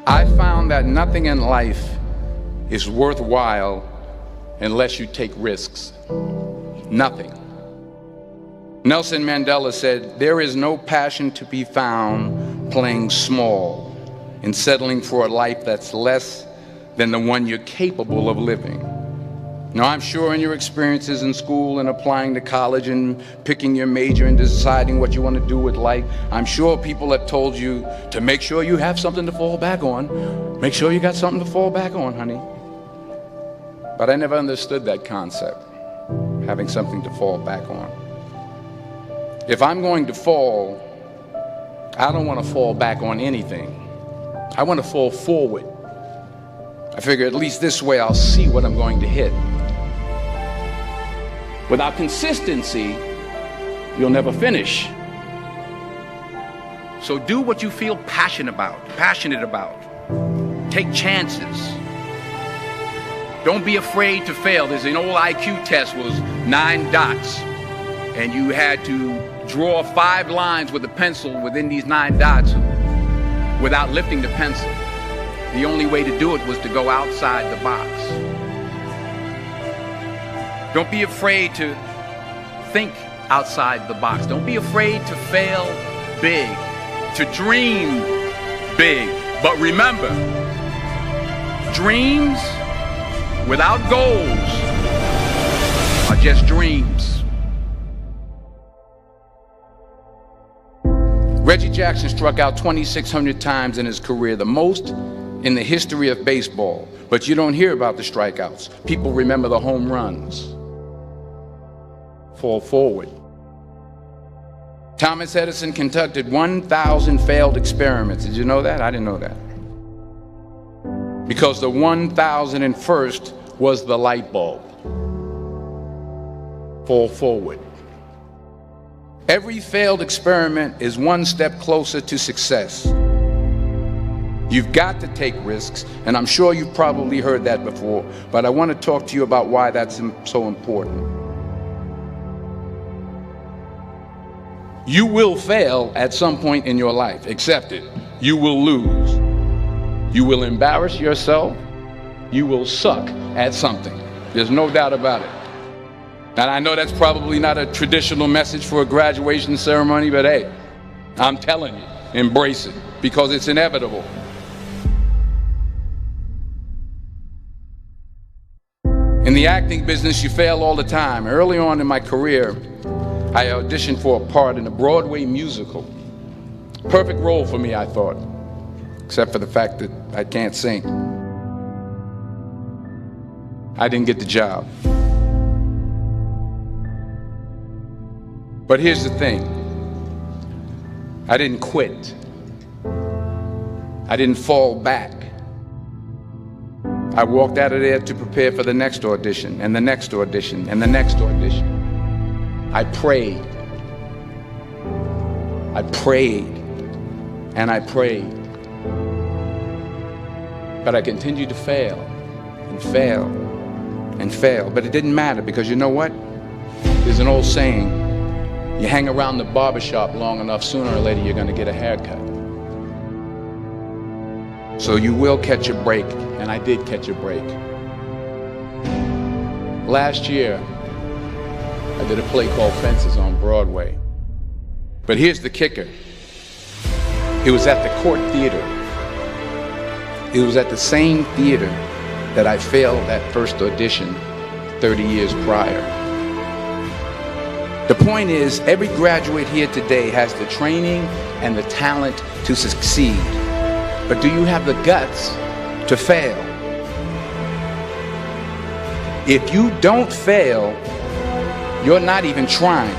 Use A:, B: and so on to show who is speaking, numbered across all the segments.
A: I found that nothing in life is worthwhile unless you take risks. Nothing. Nelson Mandela said, "There is no passion to be found playing small and settling for a life that's less than the one you're capable of living." Now, I'm sure in your experiences in school and applying to college and picking your major and deciding what you want to do with life, I'm sure people have told you to make sure you have something to fall back on. Make sure you got something to fall back on, honey. But I never understood that concept, having something to fall back on. If I'm going to fall, I don't want to fall back on anything. I want to fall forward. I figure at least this way I'll see what I'm going to hit. Without consistency, you'll never finish. So do what you feel passionate about. Take chances. Don't be afraid to fail. There's an old IQ test, was 9 dots, and you had to draw 5 lines with a pencil within these 9 dots without lifting the pencil. The only way to do it was to go outside the box. Don't be afraid to think outside the box. Don't be afraid to fail big, to dream big. But remember, dreams without goals are just dreams. Reggie Jackson struck out 2,600 times in his career, the most in the history of baseball. But you don't hear about the strikeouts. People remember the home runs. Fall forward. Thomas Edison conducted 1,000 failed experiments. Did you know that? I didn't know that. Because the 1,001st was the light bulb. Fall forward. Every failed experiment is one step closer to success. You've got to take risks, and I'm sure you've probably heard that before, but I want to talk to you about why that's so important. You will fail at some point in your life. Accept it. You will lose. You will embarrass yourself. You will suck at something. There's no doubt about it. And I know that's probably not a traditional message for a graduation ceremony, but hey, I'm telling you, embrace it, because it's inevitable. In the acting business, you fail all the time. Early on in my career, I auditioned for a part in a Broadway musical. Perfect role for me, I thought, except for the fact that I can't sing. I didn't get the job. But here's the thing. I didn't quit. I didn't fall back. I walked out of there to prepare for the next audition, and the next audition, and the next audition. I prayed. I prayed. And I prayed. But I continued to fail and fail and fail. But it didn't matter, because you know what? There's an old saying, you hang around the barbershop long enough, sooner or later you're going to get a haircut. So you will catch a break, and I did catch a break. Last year, I did a play called Fences on Broadway. But here's the kicker. It was at the Court Theater. It was at the same theater that I failed that first audition 30 years prior. The point is, every graduate here today has the training and the talent to succeed. But do you have the guts to fail? If you don't fail, you're not even trying.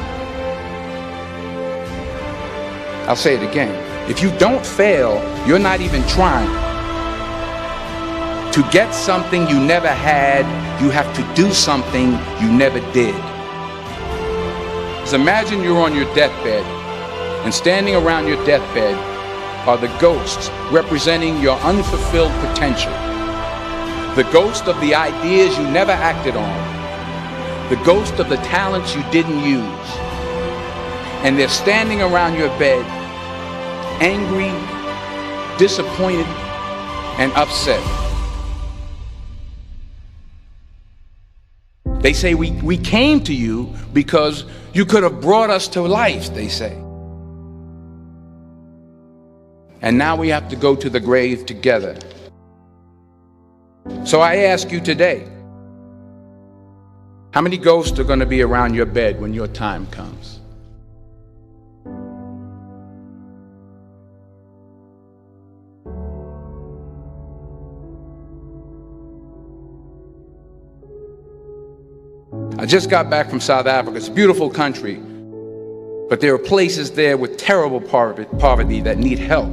A: I'll say it again. If you don't fail, you're not even trying. To get something you never had, you have to do something you never did. So imagine you're on your deathbed, and standing around your deathbed are the ghosts representing your unfulfilled potential. The ghost of the ideas you never acted on. The ghost of the talents you didn't use. And they're standing around your bed, angry, disappointed, and upset. They say we came to you because you could have brought us to life, they say. And now we have to go to the grave together. So I ask you today, how many ghosts are going to be around your bed when your time comes? I just got back from South Africa. It's a beautiful country, but there are places there with terrible poverty that need help.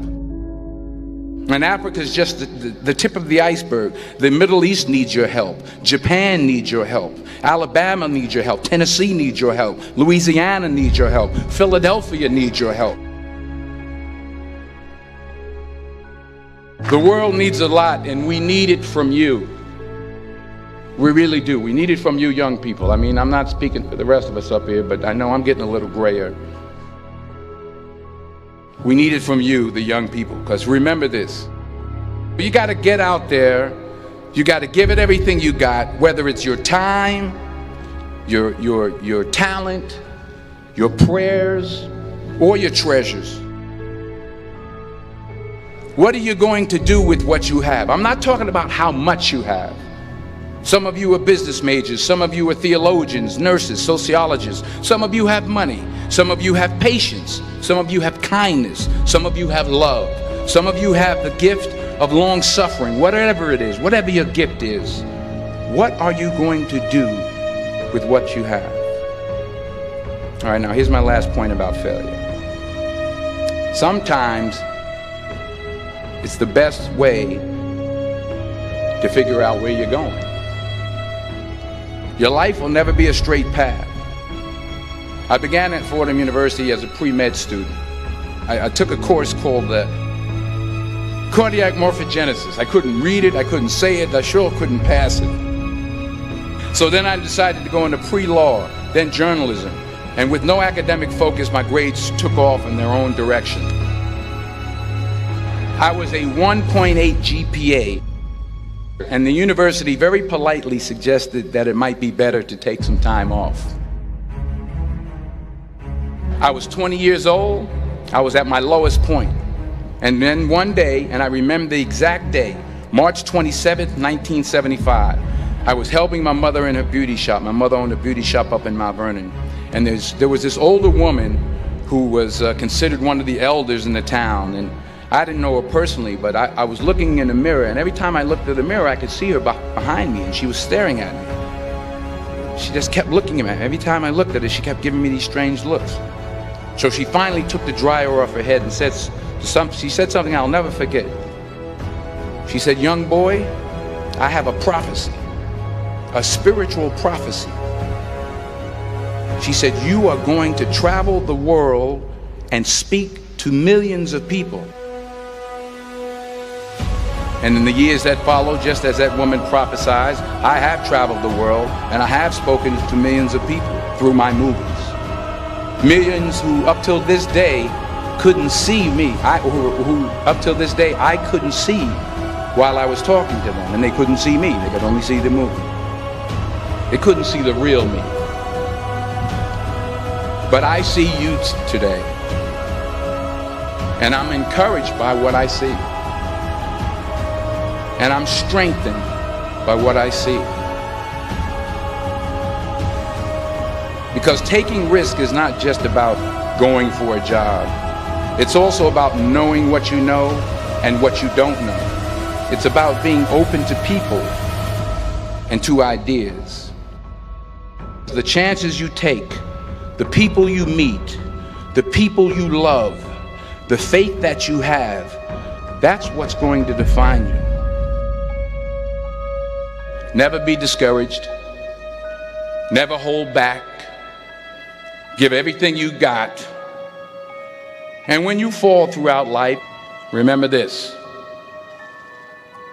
A: And Africa is just the tip of the iceberg. The Middle East needs your help. Japan needs your help. Alabama needs your help. Tennessee needs your help. Louisiana needs your help. Philadelphia needs your help. The world needs a lot, and we need it from you. We really do. We need it from you young people. I mean, I'm not speaking for the rest of us up here, but I know I'm getting a little grayer. We need it from you, the young people, because remember this. You got to get out there. You got to give it everything you got, whether it's your time, your talent, your prayers, or your treasures. What are you going to do with what you have? I'm not talking about how much you have. Some of you are business majors. Some of you are theologians, nurses, sociologists. Some of you have money. Some of you have patience. Some of you have kindness. Some of you have love. Some of you have the gift of long suffering. Whatever it is, whatever your gift is, what are you going to do with what you have? All right, now here's my last point about failure. Sometimes it's the best way to figure out where you're going. Your life will never be a straight path. I began at Fordham University as a pre-med student. I took a course called cardiac morphogenesis. I couldn't read it, I couldn't say it, I sure couldn't pass it. So then I decided to go into pre-law, then journalism. And with no academic focus, my grades took off in their own direction. I was a 1.8 GPA. And the university very politely suggested that it might be better to take some time off. I was 20 years old. I was at my lowest point. And then one day, and I remember the exact day, March 27th, 1975, I was helping my mother in her beauty shop. My mother owned a beauty shop up in Mount Vernon. And there was this older woman who was considered one of the elders in the town. And I didn't know her personally, but I was looking in the mirror, and every time I looked at the mirror, I could see her behind me, and she was staring at me. She just kept looking at me. Every time I looked at her, she kept giving me these strange looks. So she finally took the dryer off her head and she said something I'll never forget. She said, "Young boy, I have a prophecy, a spiritual prophecy." She said, "You are going to travel the world and speak to millions of people." And in the years that followed, just as that woman prophesied, I have traveled the world and I have spoken to millions of people through my movies. Millions who up till this day couldn't see me, who up till this day I couldn't see while I was talking to them, and they couldn't see me, they could only see the movie. They couldn't see the real me. But I see you today, and I'm encouraged by what I see. And I'm strengthened by what I see. Because taking risk is not just about going for a job. It's also about knowing what you know and what you don't know. It's about being open to people and to ideas. The chances you take, the people you meet, the people you love, the faith that you have, that's what's going to define you. Never be discouraged. Never hold back. Give everything you got. And when you fall throughout life, remember this: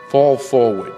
A: fall forward.